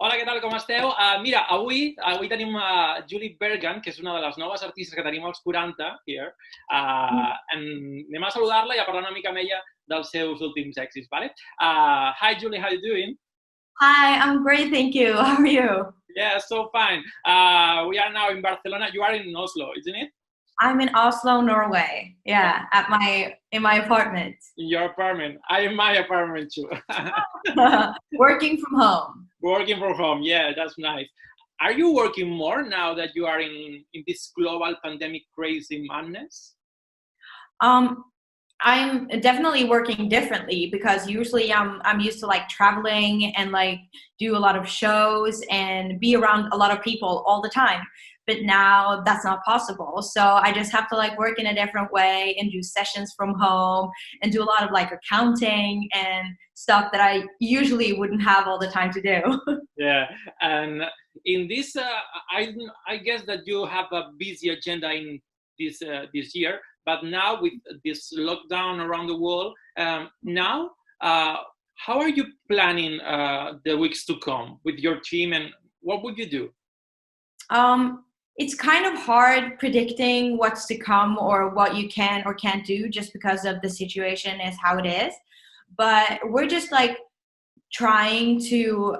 Hola, què tal, com esteu? Mira, avui tenim Julie Bergan, que és una de les noves artistes que tenim als 40, here. Anem a saludar-la i a parlar una mica amb ella dels seus últims èxits, vale? Hi, Julie, how you doing? Hi, I'm great, thank you. How are you? Yeah, so fine. We are now in Barcelona. You are in Oslo, isn't it? I'm in Oslo, Norway. Yeah, in my apartment. In your apartment. I in my apartment too. Working from home. Working from home. Yeah, that's nice. Are you working more now that you are in this global pandemic crazy madness? Um, I'm definitely working differently because usually I'm used to like traveling and like do a lot of shows and be around a lot of people all the time. But now that's not possible. So I just have to like work in a different way and do sessions from home and do a lot of like accounting and stuff that I usually wouldn't have all the time to do. Yeah, and in this, I guess that you have a busy agenda in this year. But now with this lockdown around the world, how are you planning the weeks to come with your team, and what would you do? It's kind of hard predicting what's to come or what you can or can't do just because of the situation is how it is. But we're just like trying to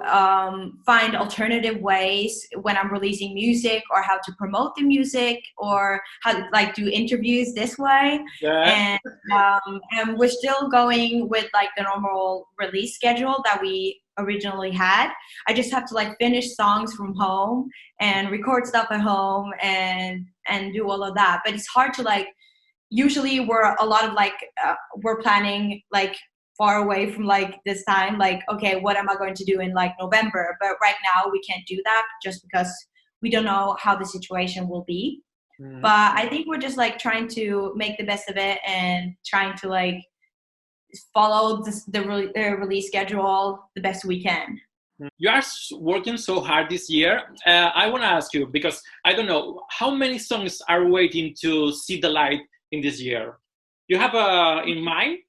find alternative ways when I'm releasing music or how to promote the music or how to like do interviews this way. Yeah. And we're still going with like the normal release schedule that we originally had. I just have to like finish songs from home and record stuff at home and do all of that. But it's hard to like, usually we're a lot of like, we're planning like far away from like this time, like, okay, what am I going to do in like November? But right now we can't do that just because we don't know how the situation will be. But I think we're just like trying to make the best of it and trying to like follow the release schedule the best we can. You are working so hard this year. I want to ask you, because I don't know, how many songs are waiting to see the light in this year? You have in mind?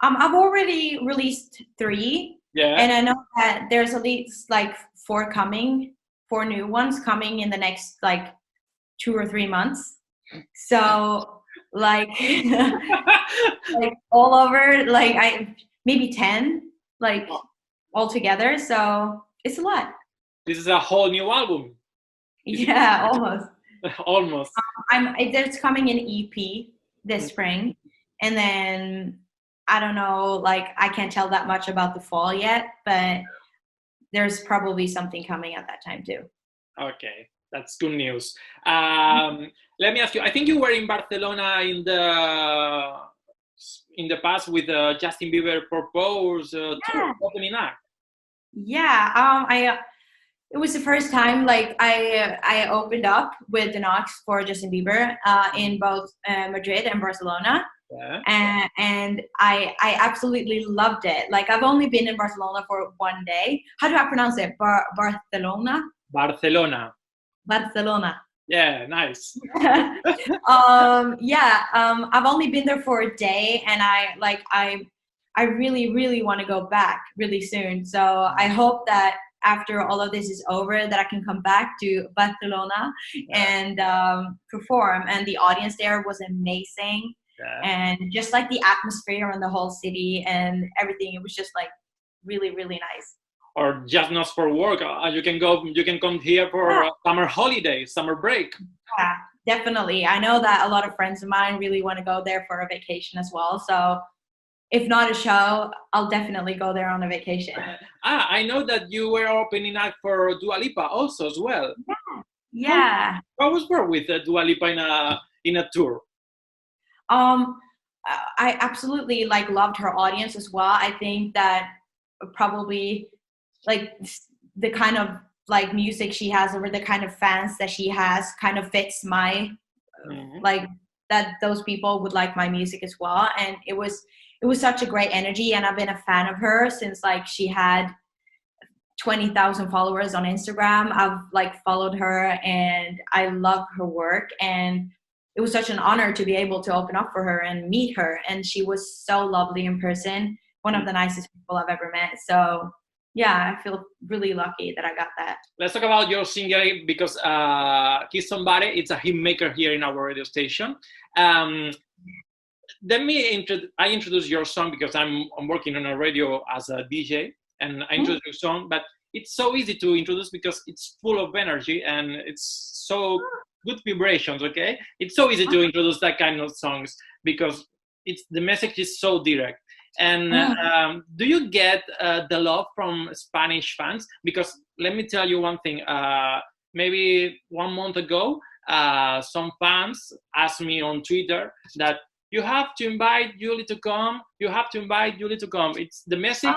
I've already released 3. Yeah. And I know that there's at least like 4 new ones coming in the next like 2 or 3 months. So like, like all over, like maybe 10, like altogether. So it's a lot. This is a whole new album. Yeah, almost. Almost. There's coming an EP this spring, and then I don't know, like I can't tell that much about the fall yet, but there's probably something coming at that time too. Okay, that's good news. Let me ask you. I think you were in Barcelona in the past with Justin Bieber Propose tour opening act. Yeah, it was the first time like I opened up with the Knox for Justin Bieber in both Madrid and Barcelona. Yeah. And I absolutely loved it. Like I've only been in Barcelona for 1 day. How do I pronounce it? Barcelona? Barcelona. Barcelona. Yeah, nice. I've only been there for a day, and I really, really want to go back really soon. So I hope that after all of this is over, that I can come back to Barcelona and perform. And the audience there was amazing. Yeah. And just like the atmosphere in the whole city and everything, it was just like really, really nice. Or just not for work. You can come here for summer holidays, summer break. Yeah, definitely. I know that a lot of friends of mine really want to go there for a vacation as well. So if not a show, I'll definitely go there on a vacation. I know that you were opening act for Dualipa also as well. Yeah. How was work with Dualipa in a tour? I absolutely like loved her audience as well. I think that probably like the kind of like music she has or the kind of fans that she has kind of fits my like that those people would like my music as well. And it was such a great energy, and I've been a fan of her since like she had 20,000 followers on Instagram. I've like followed her and I love her work, and it was such an honor to be able to open up for her and meet her. And she was so lovely in person, one of the nicest people I've ever met. So yeah, I feel really lucky that I got that. Let's talk about your singer because he's somebody. It's a hit maker here in our radio station. Um, I introduce your song because I'm working on a radio as a DJ, and I introduce your song. But it's so easy to introduce because it's full of energy and it's so good vibrations. Okay, it's so easy to introduce that kind of songs because the message is so direct. And do you get the love from Spanish fans? Because let me tell you one thing. Maybe 1 month ago, some fans asked me on Twitter that you have to invite Julie to come. You have to invite Julie to come. It's the message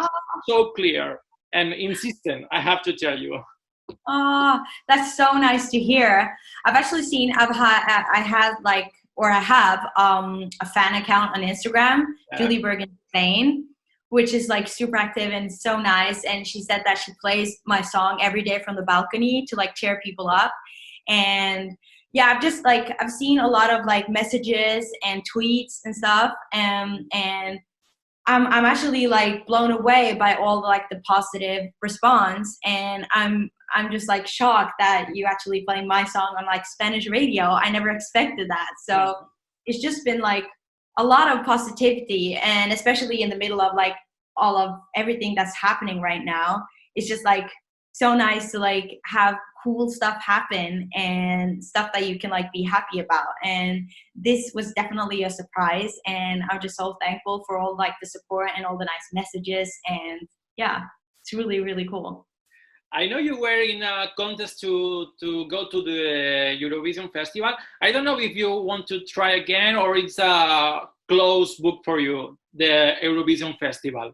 so clear and insistent. I have to tell you. Oh, that's so nice to hear. I've actually seen. I have a fan account on Instagram, Julie Bergan Spain, which is like super active and so nice. And she said that she plays my song every day from the balcony to like cheer people up. And yeah, I've seen a lot of like messages and tweets and stuff, and I'm actually like blown away by all like the positive response, and I'm just like shocked that you actually playing my song on like Spanish radio. I never expected that. So it's just been like a lot of positivity, and especially in the middle of like all of everything that's happening right now, it's just like so nice to like have cool stuff happen and stuff that you can like be happy about. And this was definitely a surprise, and I'm just so thankful for all like the support and all the nice messages. And yeah, it's really, really cool. I know you were in a contest to go to the Eurovision Festival. I don't know if you want to try again or it's a closed book for you, the Eurovision Festival.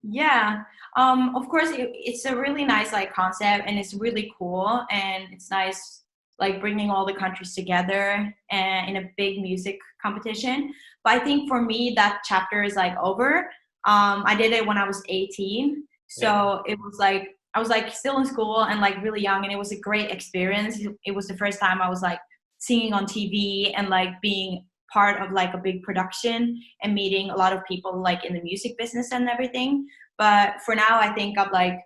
Yeah, of course, it's a really nice like concept, and it's really cool, and it's nice like bringing all the countries together and in a big music competition. But I think for me that chapter is like over. I did it when I was 18, so it was like I was like still in school and like really young, and it was a great experience. It was the first time I was like singing on TV and like being part of like a big production and meeting a lot of people like in the music business and everything. But for now, I think I've like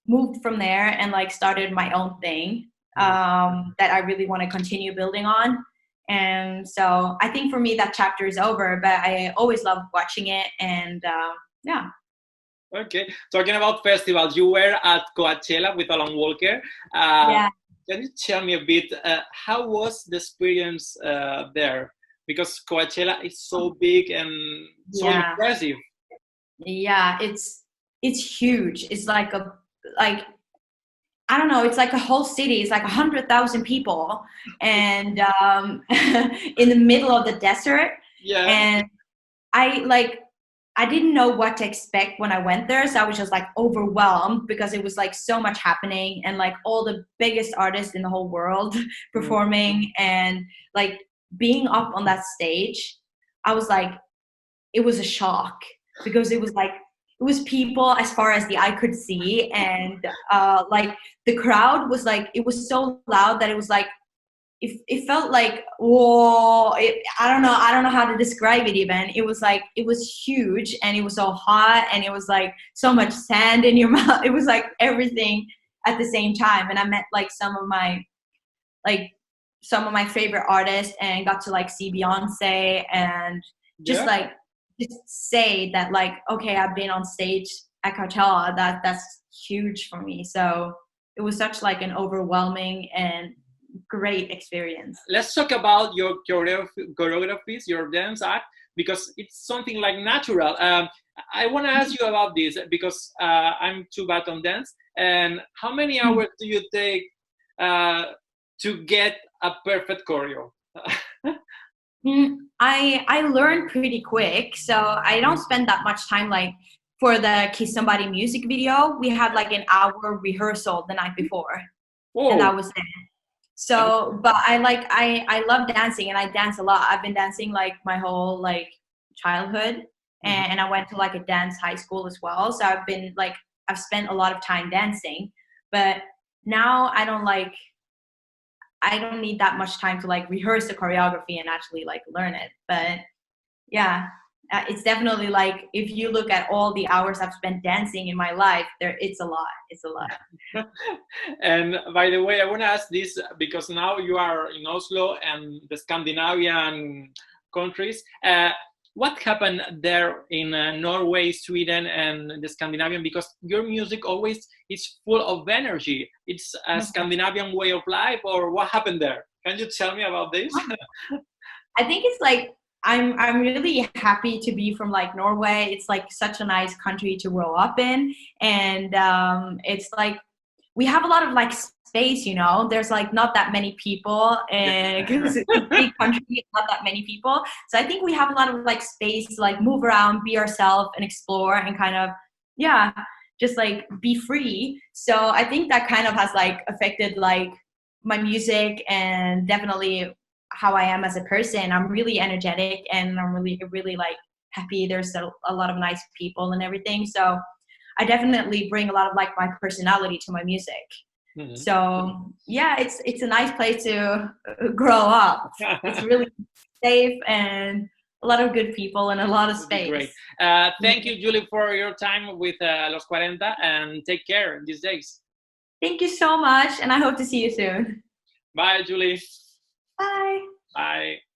moved from there and like started my own thing that I really want to continue building on. And so I think for me that chapter is over, but I always love watching it. And yeah. Okay, talking about festivals, you were at Coachella with Alan Walker. Yeah. Can you tell me a bit, how was the experience there? Because Coachella is so big and so impressive. Yeah, it's huge. It's like I don't know, it's like a whole city. It's like 100,000 people, and in the middle of the desert. Yeah. And I didn't know what to expect when I went there, so I was just like overwhelmed because it was like so much happening, and like all the biggest artists in the whole world performing, and like being up on that stage. I was like, it was a shock because it was people as far as the eye could see, and like the crowd was like, it was so loud that it was like it felt like, whoa, I don't know how to describe it even. It was like, it was huge, and it was so hot, and it was like so much sand in your mouth. It was like everything at the same time. And I met like some of my favorite artists, and got to like see Beyonce, and just like just say that like, okay, I've been on stage at Coachella. That's huge for me. So it was such like an overwhelming and great experience. Let's talk about your choreographies, your dance act, because it's something like natural. I want to ask you about this because I'm too bad on dance. And how many hours do you take to get a perfect choreo? I learned pretty quick, so I don't spend that much time. Like for the Kiss Somebody music video, we had like an hour rehearsal the night before. Whoa. And that was it. So, but I love dancing, and I dance a lot. I've been dancing like my whole like childhood, and I went to like a dance high school as well. So I've spent a lot of time dancing, but now I don't need that much time to like rehearse the choreography and actually like learn it. But yeah, it's definitely like, if you look at all the hours I've spent dancing in my life, it's a lot. It's a lot. And by the way, I want to ask this because now you are in Oslo and the Scandinavian countries. What happened there in Norway, Sweden, and the Scandinavian? Because your music always is full of energy. It's a Scandinavian way of life, or what happened there? Can you tell me about this? I think it's like, I'm really happy to be from like Norway. It's like such a nice country to grow up in, and it's like we have a lot of like space, you know. There's like not that many people, and because it's a big country, not that many people. So I think we have a lot of like space to like move around, be ourselves, and explore, and kind of just like be free. So I think that kind of has like affected like my music, and definitely how I am as a person. I'm really energetic, and I'm really like happy. There's a lot of nice people and everything. So I definitely bring a lot of like my personality to my music. Mm-hmm. So yeah, it's a nice place to grow up. It's really safe and a lot of good people and a lot of space. Great. Thank you, Julie, for your time with Los 40, and take care these days. Thank you so much, and I hope to see you soon. Bye, Julie. Bye. Bye.